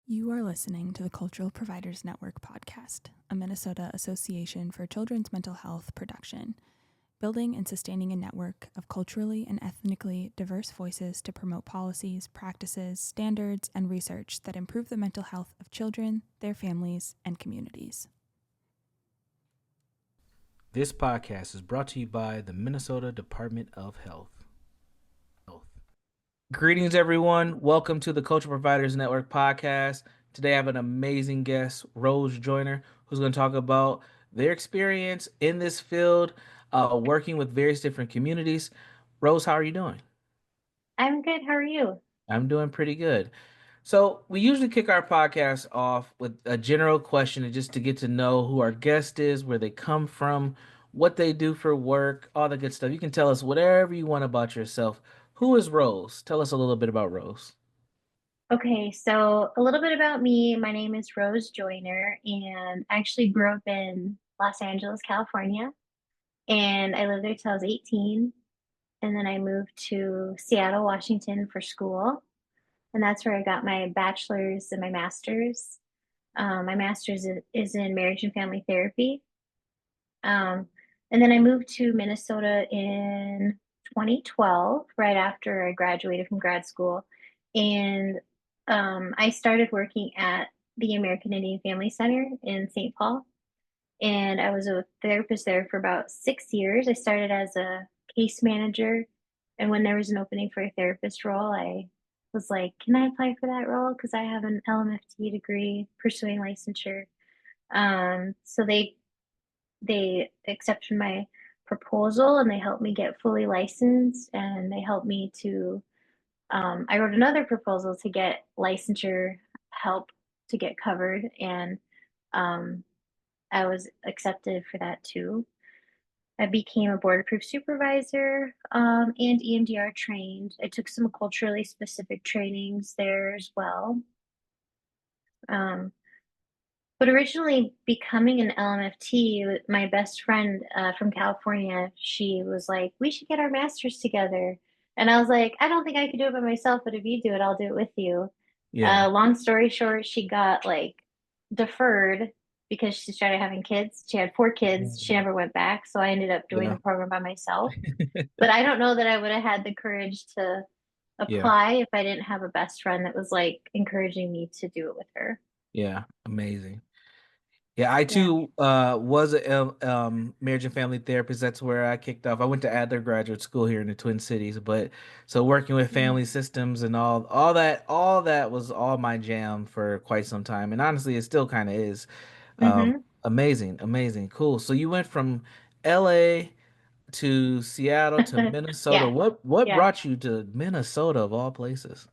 You are listening to the Cultural Providers Network podcast, a Minnesota Association for Children's Mental Health production, building and sustaining a network of culturally and ethnically diverse voices to promote policies, practices, standards, and research that improve the mental health of children, their families, and communities. This podcast is brought to you by the Minnesota Department of Health. Greetings, everyone. Welcome to the Cultural Providers Network podcast. Today, I have an amazing guest, Rose Joyner, who's going to talk about their experience in this field, working with various different communities. Rose, how are you doing? I'm good. How are you? I'm doing pretty good. So, we usually kick our podcast off with a general question and just to get to know who our guest is, where they come from, what they do for work, all the good stuff. You can tell us whatever you want about yourself. Who is Rose? Tell us a little bit about Rose. Okay, so a little bit about me. My name is Rose Joyner, and I actually grew up in Los Angeles, California, and I lived there till I was 18. And then I moved to Seattle, Washington for school, and that's where I got my bachelor's and my master's. My master's is in marriage and family therapy. Um, and then I moved to Minnesota in 2012, right after I graduated from grad school. And I started working at the American Indian Family Center in St. Paul. And I was a therapist there for about 6 years. I started as a case manager. And when there was an opening for a therapist role, I was like, can I apply for that role? Because I have an LMFT degree pursuing licensure. So they accepted my proposal and they helped me get fully licensed, and they helped me to I wrote another proposal to get licensure help to get covered, and um, I was accepted for that too. I became a board approved supervisor and EMDR trained. I took some culturally specific trainings there as well. Um, But originally, becoming an LMFT, my best friend from California, she was like, "We should get our masters together." And I was like, "I don't think I could do it by myself, but if you do it, I'll do it with you." Yeah. Long story short, she got like deferred because she started having kids. She had 4 kids. She never went back. So I ended up doing Yeah. the program by myself. But I don't know that I would have had the courage to Yeah. apply if I didn't have a best friend that was like encouraging me to do it with her. Yeah. Amazing. Yeah, I Yeah. too was a marriage and family therapist. That's where I kicked off. I went to Adler Graduate School here in the Twin Cities, but so working with family systems and all that was all my jam for quite some time. And honestly, it still kind of is. Mm-hmm. Amazing, amazing, cool. So you went from LA to Seattle to Minnesota. Yeah. What Yeah. brought you to Minnesota of all places?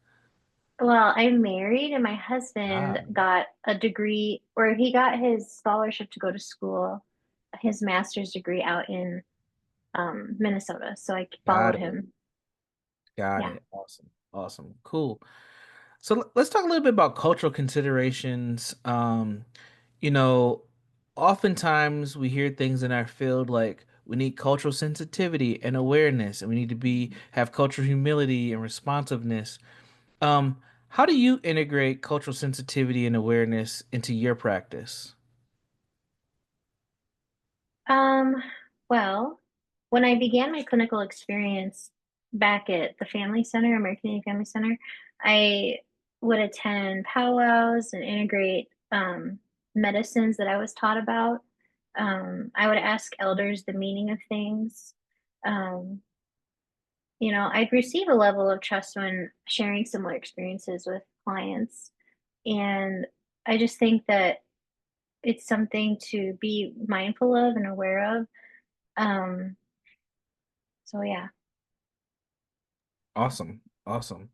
Well, I'm married and my husband Ah, got a degree, or he got his scholarship to go to school, his master's degree out in Minnesota. So I got followed it. him. Got Yeah. it. Awesome. Awesome. Cool. So let's talk a little bit about cultural considerations. You know, oftentimes we hear things in our field like we need cultural sensitivity and awareness, and we need to be have cultural humility and responsiveness. Um, how do you integrate cultural sensitivity and awareness into your practice? Um, well, when I began my clinical experience back at the Family Center, American Indian Family Center, I would attend powwows and integrate medicines that I was taught about. I would ask elders the meaning of things. Um, I'd receive a level of trust when sharing similar experiences with clients. And I just think that it's something to be mindful of and aware of. Um, so yeah. Awesome. Awesome.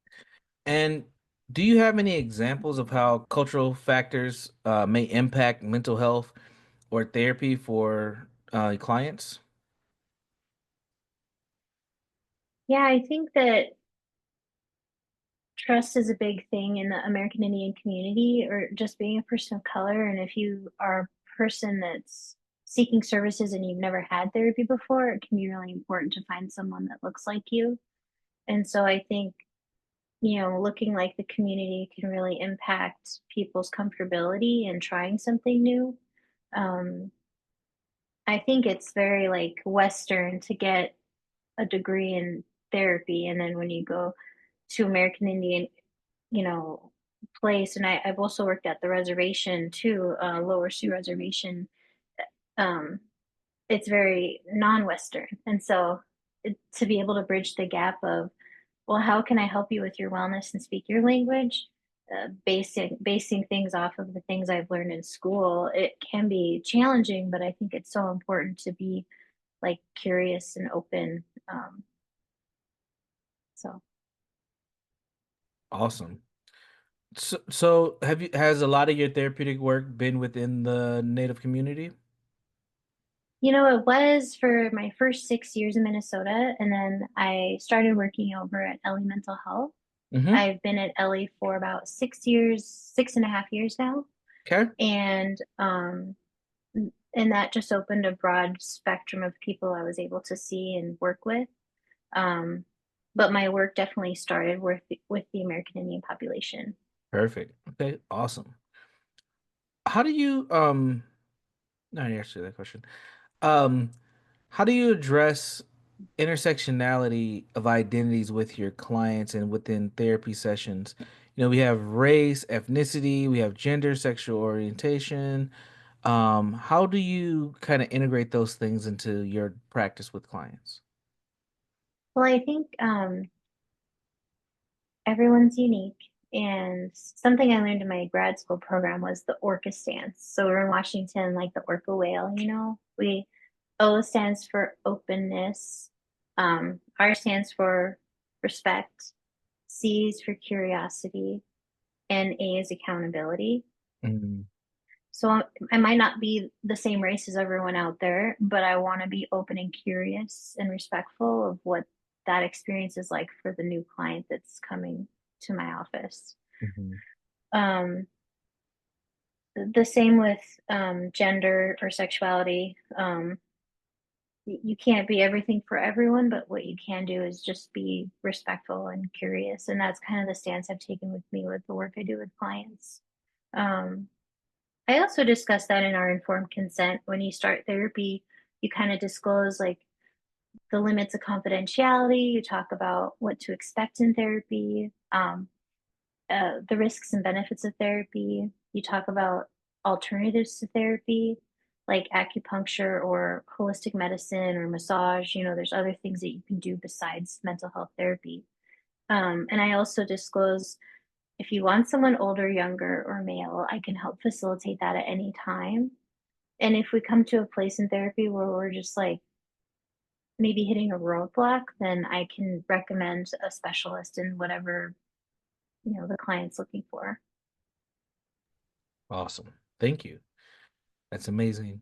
And do you have any examples of how cultural factors may impact mental health or therapy for clients? Yeah, I think that trust is a big thing in the American Indian community, or just being a person of color. And if you are a person that's seeking services and you've never had therapy before, it can be really important to find someone that looks like you. And so I think looking like the community can really impact people's comfortability and trying something new. Um, I think it's very like Western to get a degree in therapy, and then when you go to American Indian, you know, place, and I've also worked at the reservation too, Lower Sioux Reservation. Um, it's very non-Western, and so to be able to bridge the gap of, well, how can I help you with your wellness and speak your language? Basing things off of the things I've learned in school, it can be challenging, but I think it's so important to be like curious and open. So Awesome. So has a lot of your therapeutic work been within the Native community? it was for my first 6 years in Minnesota, and then I started working over at Ellie Mental Health. Mm-hmm. I've been at Ellie for about 6 years, 6.5 years now, Okay. and that just opened a broad spectrum of people I was able to see and work with. Um, but my work definitely started with the American Indian population. Perfect. Okay. Awesome. How do you no, I answer that question. Um, how do you address intersectionality of identities with your clients and within therapy sessions? We have race, ethnicity, we have gender, sexual orientation. How do you kind of integrate those things into your practice with clients? Well, I think everyone's unique. And something I learned in my grad school program was the orca stance. So we're in Washington, like the orca whale, we O stands for openness, R stands for respect, C is for curiosity, and A is accountability. Mm, So I might not be the same race as everyone out there, but I want to be open and curious and respectful of what that experience is like for the new client that's coming to my office. mhm, Um, the same with gender or sexuality. You can't be everything for everyone, but what you can do is just be respectful and curious. And that's kind of the stance I've taken with me with the work I do with clients. Um, I also discussed that in our informed consent. When you start therapy, you kind of disclose like the limits of confidentiality. You talk about what to expect in therapy, the risks and benefits of therapy. You talk about alternatives to therapy, like acupuncture or holistic medicine or massage. There's other things that you can do besides mental health therapy. And I also disclose if you want someone older, younger, or male, I can help facilitate that at any time. And if we come to a place in therapy where we're just like maybe hitting a roadblock, then I can recommend a specialist in whatever, the client's looking for. awesome. Thank you. That's amazing.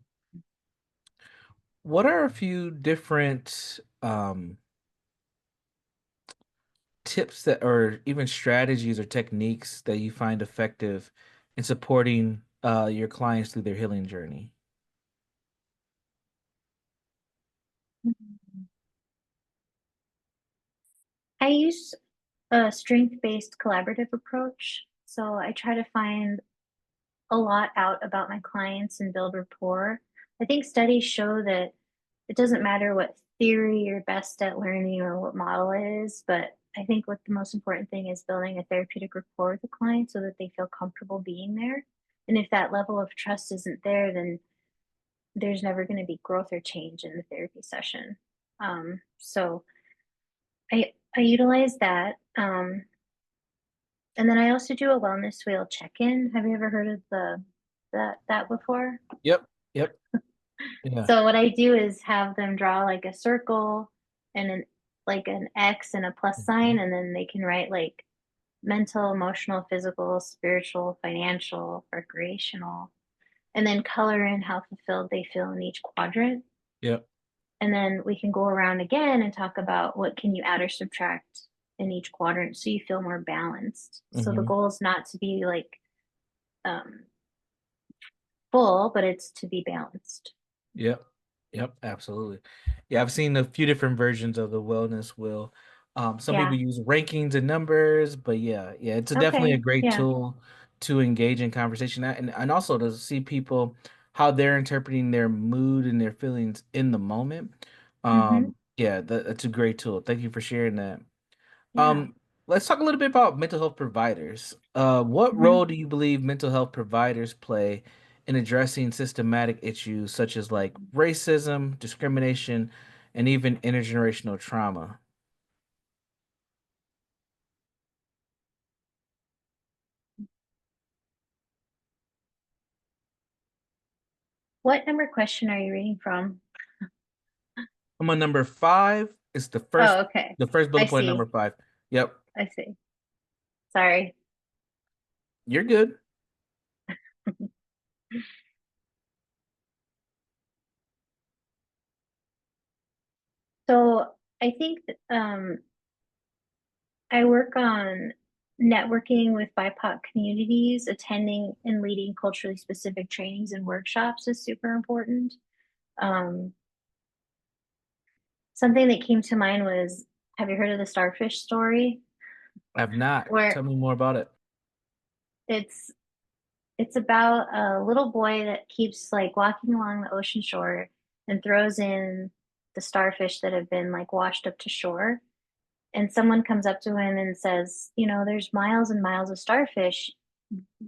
What are a few different tips that or even strategies or techniques that you find effective in supporting your clients through their healing journey? Mhm. I use a strength-based collaborative approach. So I try to find a lot out about my clients and build rapport. I think studies show that it doesn't matter what theory you're best at learning or what model it is, but I think what the most important thing is building a therapeutic rapport with the client so that they feel comfortable being there. And if that level of trust isn't there, then there's never going to be growth or change in the therapy session. So I utilize that. And then I also do a wellness wheel check-in. Have you ever heard of that before? Yep. Yep. Yeah. So what I do is have them draw like a circle and an X and a plus Mhm. sign, and then they can write like mental, emotional, physical, spiritual, financial, recreational, and then color in how fulfilled they feel in each quadrant. Yep. And then we can go around again and talk about what can you add or subtract in each quadrant so you feel more balanced. So the Hmm. goal is not to be like um, full, but it's to be balanced. Yep. Yep. Absolutely. Yeah, I've seen a few different versions of the wellness wheel. Some people Yeah. use rankings and numbers, but yeah, it's definitely a Okay. great Yeah. tool to engage in conversation and also to see people how they're interpreting their mood and their feelings in the moment. Mm-hmm. Yeah, that's a great tool. Thank you for sharing that. Yeah. Um, let's talk a little bit about mental health providers. What Mm-hmm. role do you believe mental health providers play in addressing systematic issues such as like racism, discrimination, and even intergenerational trauma? What number question are you reading from? I'm on number five. It's Oh, okay. the first I bullet point, number see. five. Yep, I see. Sorry. you're good. So I think that, I work on networking with BIPOC communities, attending and leading culturally specific trainings and workshops is super important. Um, Something that came to mind was, have you heard of the Starfish story? I've not. Where Tell me more about it. it's it's about a little boy that keeps like walking along the ocean shore and throws in the starfish that have been like washed up to shore. And someone comes up to him and says, there's miles and miles of starfish.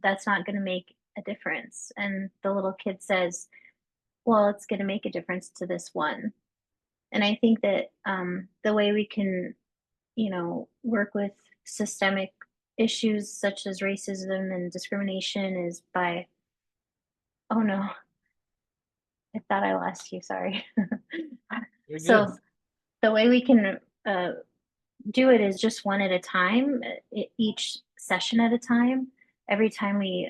That's not going to make a difference. And the little kid says, well, it's going to make a difference to this one. And I think that the way we can, work with systemic issues such as racism and discrimination is by, oh no, I thought I lost you. Sorry. You're good. So the way we can uh, do it is just one at a time, each session at a time. Every time we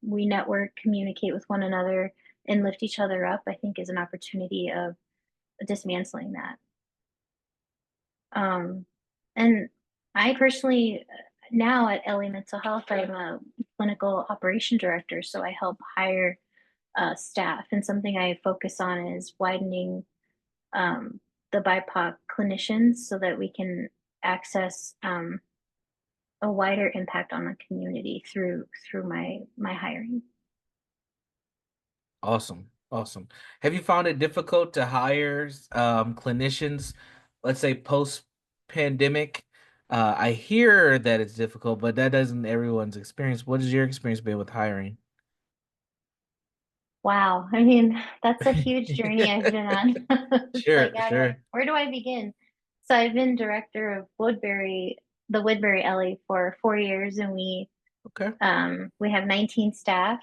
network, communicate with one another, and lift each other up, I think is an opportunity of dismantling that. Um, and I personally, now at LA Mental Health, I'm a clinical operation director, so I help hire staff. And something I focus on is widening um, the BIPOC clinicians so that we can access a wider impact on the community through my hiring. Awesome. Awesome. Have you found it difficult to hire clinicians, let's say post pandemic? I hear that it's difficult, but that doesn't everyone's experience. What has your experience been with hiring? Wow, I mean, that's a huge journey I've been on. It's like, Sure, sure. where do I begin? So I've been director of the Woodbury LA for 4 years, and Okay. we have 19 staff,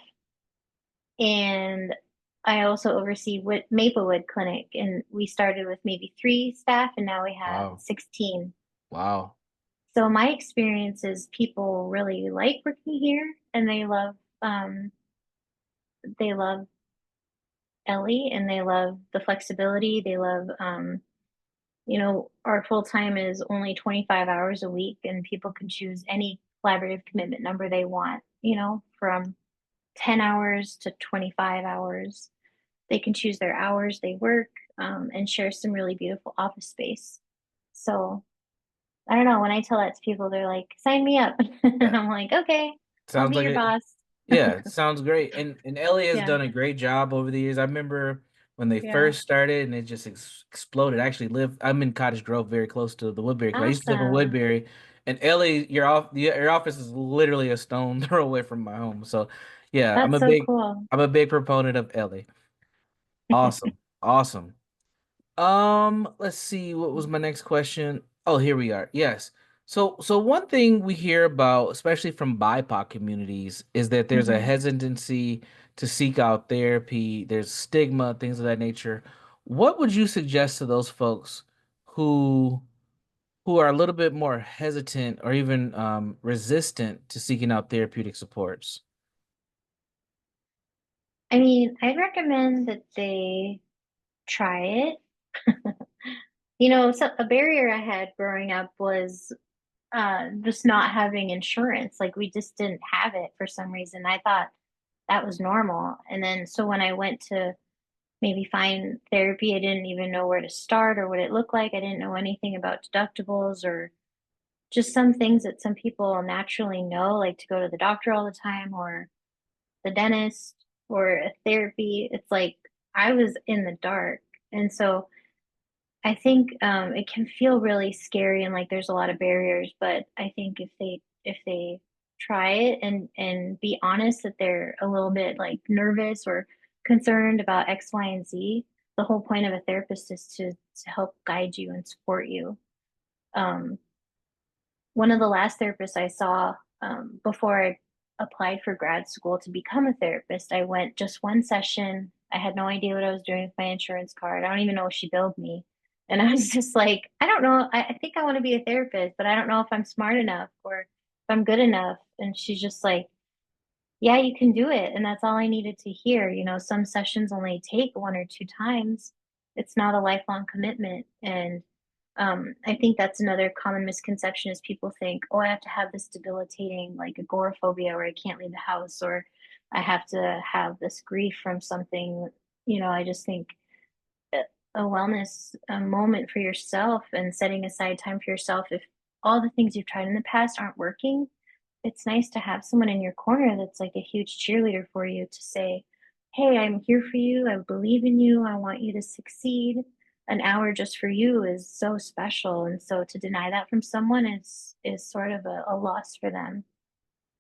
and I also oversee Maplewood Clinic, and we started with maybe 3 staff, and now we have Wow. 16. Wow. So my experience is people really like working here, and they love Ellie, and they love the flexibility. They love, our full time is only 25 hours a week, and people can choose any collaborative commitment number they want, from 10 hours to 25 hours. They can choose their hours they work, and share some really beautiful office space. So I don't know. When I tell that to people, they're like, sign me up. And Yeah. I'm like, okay, I'll Sounds be like your it. boss. Yeah, it sounds great. And Ellie has Yeah. done a great job over the years. I remember when they Yeah. first started and it just exploded. I actually live, I'm in Cottage Grove, very close to the Woodbury. I used to live in Awesome. Woodbury, and Ellie, your office is literally a stone throw away from my home. So, yeah, That's so cool. I'm a big proponent of Ellie. Awesome, awesome. Let's see. What was my next question? Oh, here we are. Yes. So one thing we hear about, especially from BIPOC communities, is that there's a Hmm. hesitancy to seek out therapy. There's stigma, things of that nature. What would you suggest to those folks who who are a little bit more hesitant or even resistant to seeking out therapeutic supports? I mean, I'd recommend that they try it. So a barrier I had growing up was just not having insurance. Like we just didn't have it for some reason. I thought that was normal. And then so when I went to maybe find therapy. I didn't even know where to start or what it looked like. I didn't know anything about deductibles or just some things that some people naturally know, like to go to the doctor all the time or the dentist or a therapy. It's like I was in the dark. And so I think it can feel really scary and like there's a lot of barriers, but I think if they try it and be honest that they're a little bit like nervous or concerned about X, Y, and Z, the whole point of a therapist is to help guide you and support you. Um, One of the last therapists I saw, before I applied for grad school to become a therapist, I went just one session. I had no idea what I was doing with my insurance card. I don't even know if she billed me. And I was just like, I don't know. I think I want to be a therapist, but I don't know if I'm smart enough or if I'm good enough. And she's just like, yeah, you can do it. And that's all I needed to hear. You know, some sessions only take one or two times. It's not a lifelong commitment. And I think that's another common misconception is people think, oh, I have to have this debilitating like agoraphobia where I can't leave the house or I have to have this grief from something. You know, I just think a wellness moment for yourself and setting aside time for yourself if all the things you've tried in the past aren't working, it's nice to have someone in your corner that's like a huge cheerleader for you to say, "Hey, I'm here for you. I believe in you. I want you to succeed." An hour just for you is so special, and so to deny that from someone is sort of a loss for them.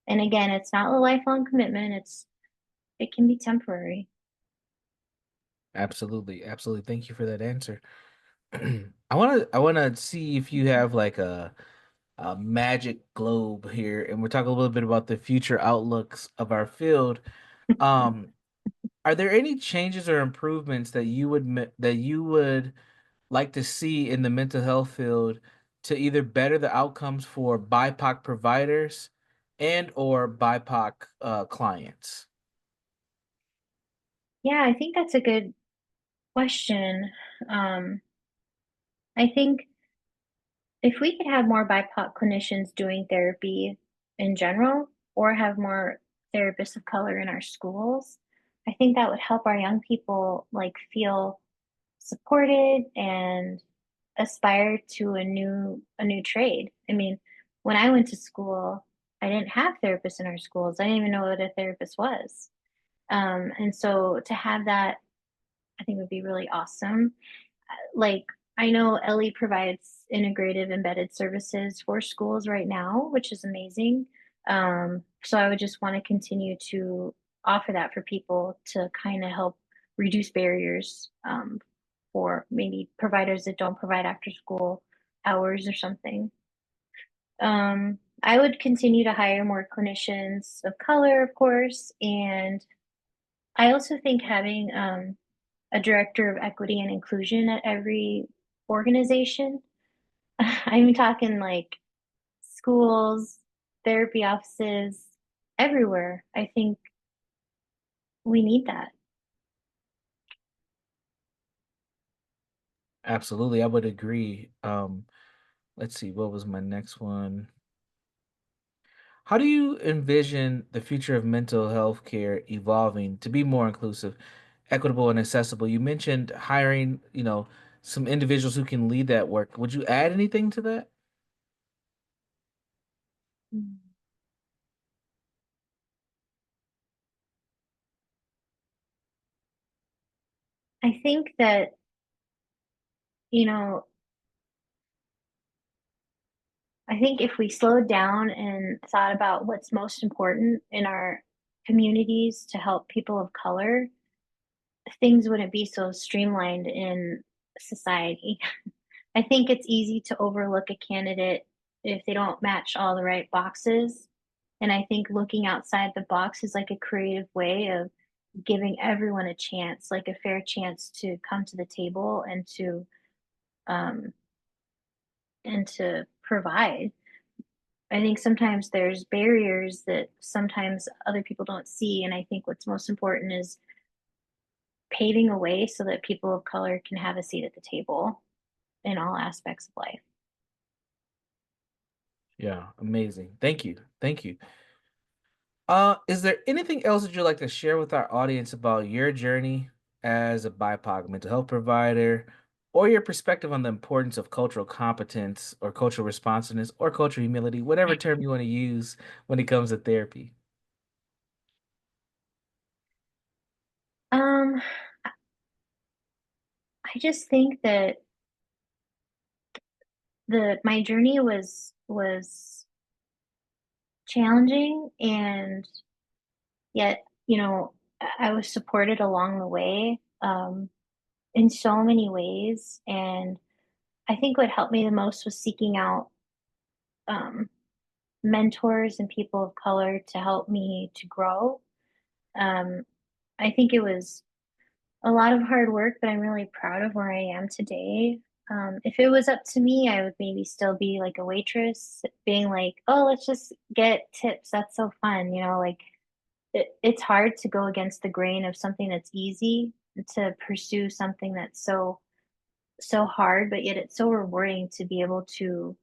And again, it's not a lifelong commitment. It can be temporary. Absolutely, absolutely. Thank you for that answer. I wanna see if you have like a magic globe here, and we're talking a little bit about the future outlooks of our field. Um, are there any changes or improvements that you would like to see in the mental health field to either better the outcomes for BIPOC providers and or BIPOC clients? Yeah, I think that's a good question. Um, I think if we could have more BIPOC clinicians doing therapy in general, or have more therapists of color in our schools, I think that would help our young people like feel supported and aspire to a new trade. I mean, when I went to school, I didn't have therapists in our schools. I didn't even know what a therapist was. And so to have that, I think would be really awesome. Like I know Ellie provides integrative embedded services for schools right now, which is amazing. So I would just want to continue to offer that for people to kind of help reduce barriers for maybe providers that don't provide after school hours or something. I would continue to hire more clinicians of color, of course, and I also think having a director of equity and inclusion at every organization. I'm talking like schools, therapy offices, everywhere. I think we need that. Absolutely, I would agree. Let's see, what was my next one? How do you envision the future of mental health care evolving to be more inclusive, equitable, and accessible? You mentioned hiring, some individuals who can lead that work. Would you add anything to that? Mm. I think that, you know, I think if we slowed down and thought about what's most important in our communities to help people of color, things wouldn't be so streamlined in society. I think it's easy to overlook a candidate if they don't match all the right boxes. And I think looking outside the box is like a creative way of giving everyone a chance, like a fair chance to come to the table um and to provide. I think sometimes there's barriers that sometimes other people don't see. And I think what's most important is paving a way so that people of color can have a seat at the table in all aspects of life. Yeah, amazing. Thank you. Thank you. Is there anything else that you'd like to share with our audience about your journey? as a BIPOC mental health provider, or your perspective on the importance of cultural competence or cultural responsiveness or cultural humility, whatever term you want to use when it comes to therapy. Um, I just think that my journey was challenging, and yet, I was supported along the way, in so many ways. And I think what helped me the most was seeking out um, mentors and people of color to help me to grow. Um, I think it was a lot of hard work, but I'm really proud of where I am today. If it was up to me, I would maybe still be like a waitress, being like, "Oh, let's just get tips. That's so fun." Like it's hard to go against the grain of something that's easy, to pursue something that's so hard, but yet it's so rewarding to be able to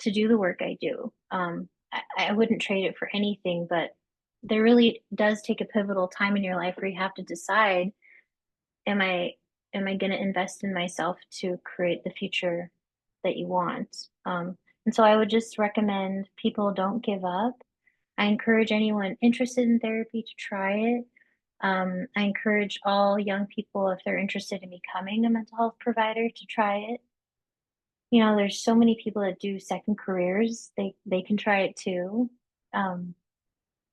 do the work I do. I wouldn't trade it for anything, but there really does take a pivotal time in your life where you have to decide, am I am I going to invest in myself to create the future that you want? And so I would just recommend people don't give up. I encourage anyone interested in therapy to try it. I encourage all young people, if they're interested in becoming a mental health provider, to try it. There's so many people that do second careers. They can try it too. Um,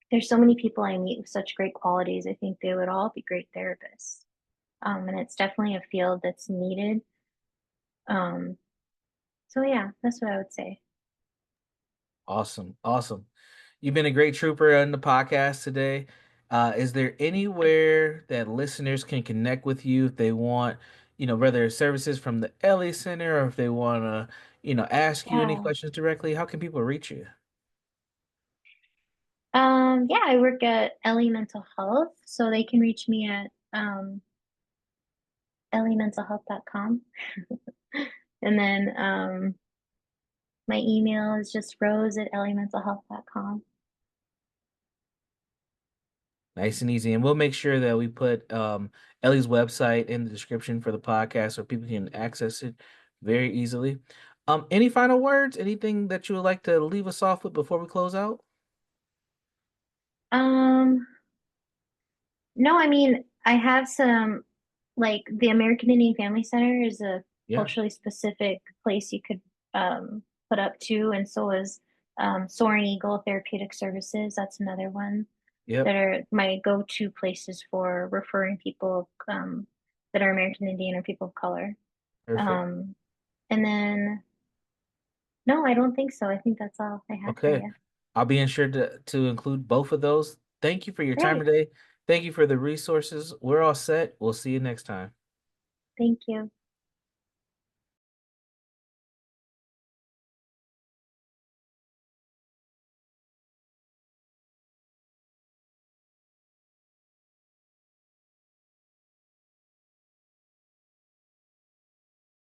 there's so many people I meet with such great qualities. I think they would all be great therapists. And it's definitely a field that's needed. Um, so yeah, that's what I would say. Awesome. Awesome. You've been a great trooper on the podcast today. Is there anywhere that listeners can connect with you if they want, whether services from the LA Center or if they want to, ask you any Yeah. questions directly? How can people reach you? Yeah, I work at LA Mental Health, so they can reach me at lementalhealth.com. And then my email is just rose@lementalhealth.com. Nice and easy. And we'll make sure that we put Ellie's website in the description for the podcast so people can access it very easily. Any final words? Anything that you would like to leave us off with before we close out? Um, no, I mean, I have some, like, the American Indian Family Center is a Yeah. culturally specific place you could put up to, and so is Soaring Eagle Therapeutic Services. That's another one Yep. that are my go-to places for referring people that are American Indian or people of color. Perfect. Um, and then, no, I don't think so. I think that's all I have for Okay. you. I'll be sure to include both of those. Thank you for your time Great. today. Thank you for the resources. We're all set. We'll see you next time. Thank you.